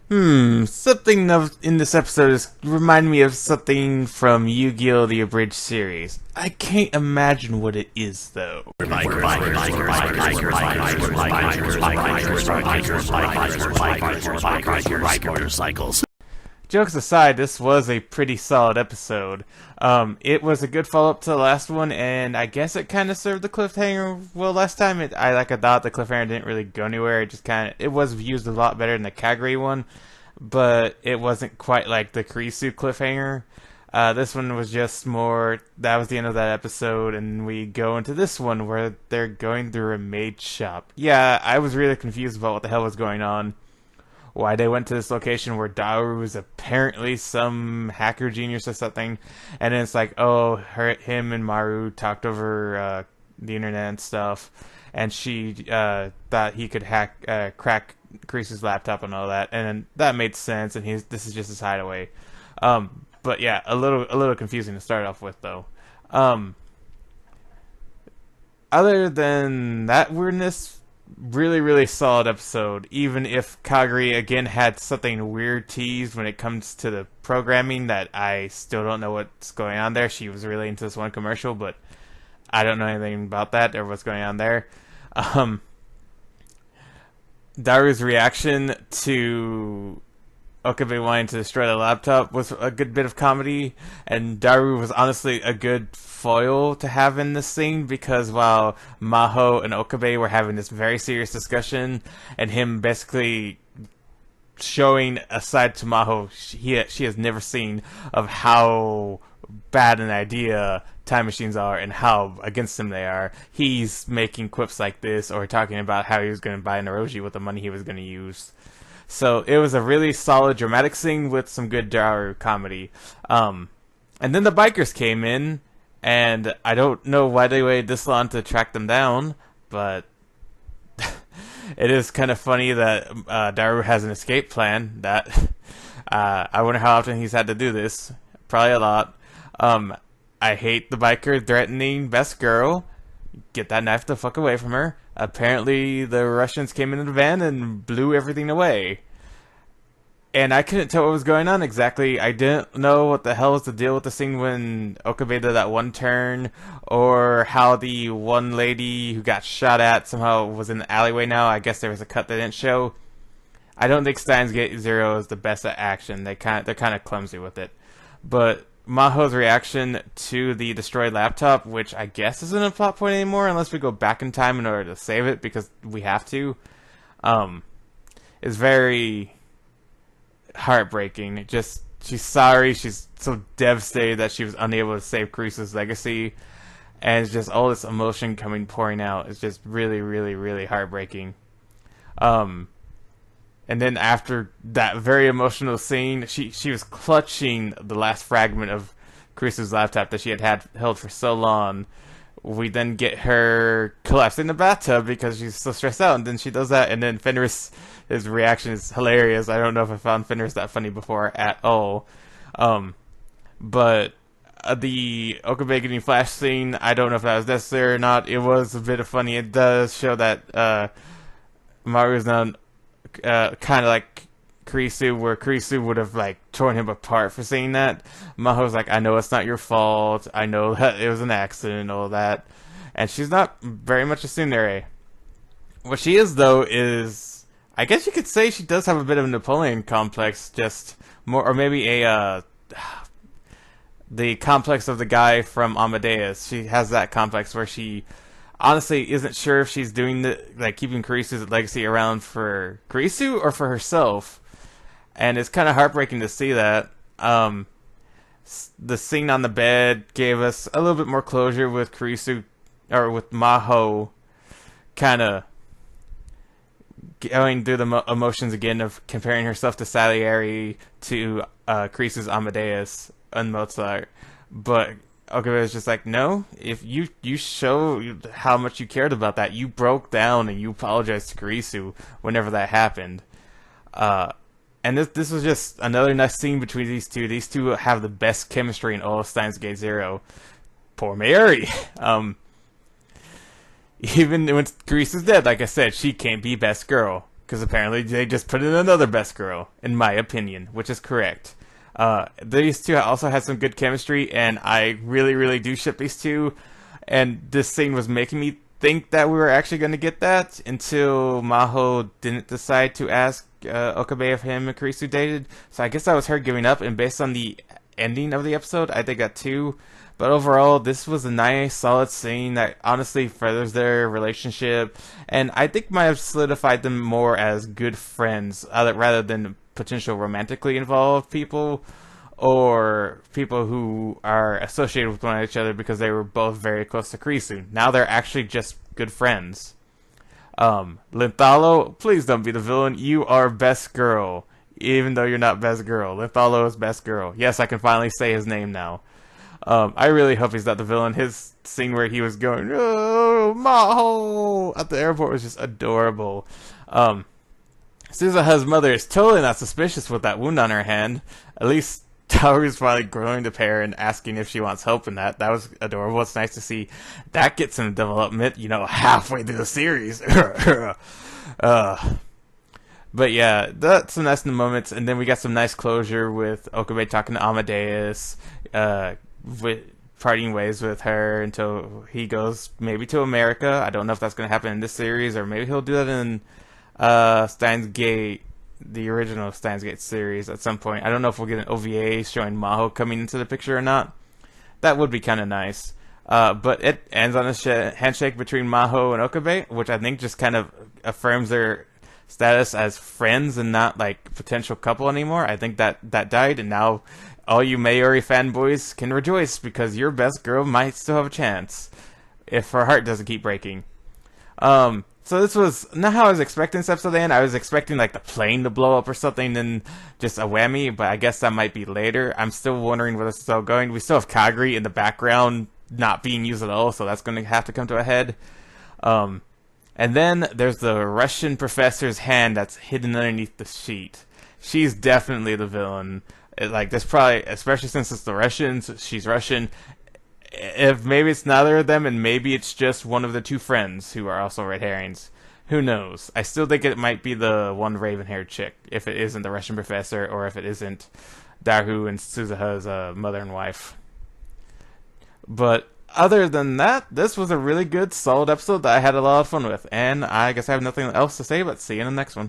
Something in this episode is remind me of something from Yu-Gi-Oh! The Abridged series. I can't imagine what it is, though. Jokes aside, this was a pretty solid episode. It was a good follow-up to the last one, and I guess it kind of served the cliffhanger well last time. I thought the cliffhanger didn't really go anywhere. It was used a lot better than the Kagure one, but it wasn't quite like the Kurisu cliffhanger. This one was just more, that was the end of that episode, and we go into this one where they're going through a maid shop. Yeah, I was really confused about what the hell was going on. Why they went to this location where Daru is apparently some hacker genius or something, and then it's like, oh, him and Maru talked over the internet and stuff, and she thought he could crack Kreesu's laptop and all that, and then that made sense, and this is just his hideaway. But yeah, a little confusing to start off with, though. Other than that weirdness, really solid episode, even if Kagure again had something weird teased when it comes to the programming that I still don't know what's going on there. She was really into this one commercial, but I don't know anything about that or what's going on there. Daru's reaction to Okabe wanting to destroy the laptop was a good bit of comedy, and Daru was honestly a good foil to have in this scene, because while Maho and Okabe were having this very serious discussion, and him basically showing a side to Maho she has never seen of how bad an idea time machines are and how against them they are, he's making quips like this or talking about how he was going to buy Naroji with the money he was going to use. So it was a really solid dramatic scene with some good Daru comedy. And then the bikers came in, and I don't know why they waited this long to track them down, but it is kind of funny that Daru has an escape plan. That I wonder how often he's had to do this. Probably a lot. I hate the biker threatening best girl. Get that knife the fuck away from her. Apparently the Russians came into the van and blew everything away. And I couldn't tell what was going on exactly. I didn't know what the hell was the deal with the scene when Okabe did that one turn, or how the one lady who got shot at somehow was in the alleyway now. I guess there was a cut that didn't show. I don't think Steins Gate Zero is the best at action. They're kind of clumsy with it. But Maho's reaction to the destroyed laptop, which I guess isn't a plot point anymore unless we go back in time in order to save it, because we have to, is very heartbreaking. She's sorry, she's so devastated that she was unable to save Kreesu's legacy, and it's just all this emotion pouring out. It's just really heartbreaking. And then after that very emotional scene, she was clutching the last fragment of Kreesu's laptop that she had held for so long. We then get her collapsing in the bathtub because she's so stressed out, and then she does that, and then Fenris, his reaction is hilarious. I don't know if I found Fenris that funny before at all. But the Okabe getting flash scene, I don't know if that was necessary or not. It was a bit of funny. It does show that Maru's now kind of like Kreesu, where Kreesu would have like torn him apart for saying that. Maho's like, I know it's not your fault. I know that it was an accident and all that. And she's not very much a tsundere. What she is, though, is, I guess you could say she does have a bit of a Napoleon complex, just more, or maybe the complex of the guy from Amadeus. She has that complex where she honestly isn't sure if she's doing keeping Kreesu's legacy around for Kreesu or for herself. And it's kind of heartbreaking to see that. The scene on the bed gave us a little bit more closure with Kreesu, or with Maho, kind of going through the emotions again of comparing herself to Salieri, to Kreesu's Amadeus and Mozart. But Okabe was just like, no, if you show how much you cared about that, you broke down and you apologized to Kreesu whenever that happened. And this was just another nice scene between these two. These two have the best chemistry in all of Steins Gate Zero. Poor Mayuri. Even when Grease is dead, like I said, she can't be best girl. because apparently they just put in another best girl, in my opinion, which is correct. These two also had some good chemistry, and I really, really do ship these two. And this scene was making me think that we were actually going to get that until Maho didn't decide to ask Okabe if him and Kurisu dated. So I guess that was her giving up, and based on the ending of the episode, I think that too. But overall, this was a nice, solid scene that honestly furthers their relationship, and I think might have solidified them more as good friends, rather than potential romantically involved people, or people who are associated with one each other because they were both very close to Kurisu. Now they're actually just good friends. Lynthalo, please don't be the villain. You are best girl, even though you're not best girl. Lynthalo is best girl. Yes, I can finally say his name now. I really hope he's not the villain. His scene where he was going, "Oh, Maho!" at the airport was just adorable. Suzuha's mother is totally not suspicious with that wound on her hand. At least Taoru's finally growing the pair and asking if she wants help in that. That was adorable. It's nice to see that get some development, halfway through the series. But yeah, that's some nice moments, and then we got some nice closure with Okabe talking to Amadeus, with parting ways with her until he goes maybe to America. I don't know if that's going to happen in this series, or maybe he'll do that in Steins Gate, the original Steins Gate series at some point. I don't know if we'll get an OVA showing Maho coming into the picture or not. That would be kind of nice. But it ends on a handshake between Maho and Okabe, which I think just kind of affirms their status as friends and not like potential couple anymore. I think that died, and now all you Mayuri fanboys can rejoice because your best girl might still have a chance if her heart doesn't keep breaking. So this was not how I was expecting this episode to end. I was expecting like the plane to blow up or something and just a whammy, but I guess that might be later. I'm still wondering where this is still going. We still have Kagri in the background not being used at all, so that's going to have to come to a head. And then there's the Russian professor's hand that's hidden underneath the sheet. She's definitely the villain. Like, there's probably, especially since it's the Russians, she's Russian. If maybe it's neither of them, and maybe it's just one of the two friends who are also red herrings. Who knows? I still think it might be the one raven-haired chick, if it isn't the Russian professor, or if it isn't Daru and Suzuha's mother and wife. But other than that, this was a really good, solid episode that I had a lot of fun with, and I guess I have nothing else to say, but see you in the next one.